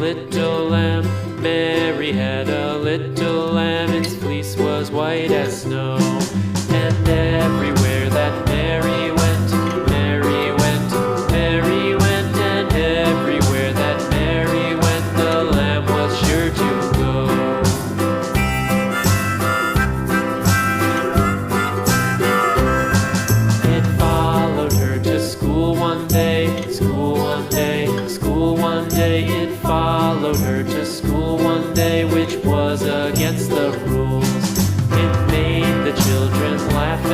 little lamb. Mary had a little lamb, its fleece was white as snow. And everywhere that Mary went, Mary went, Mary went, and everywhere that Mary went, the lamb was sure to go. It followed her to school one day, school one day, school one day. It followed her to school one day, which was against the rules. It made the children laugh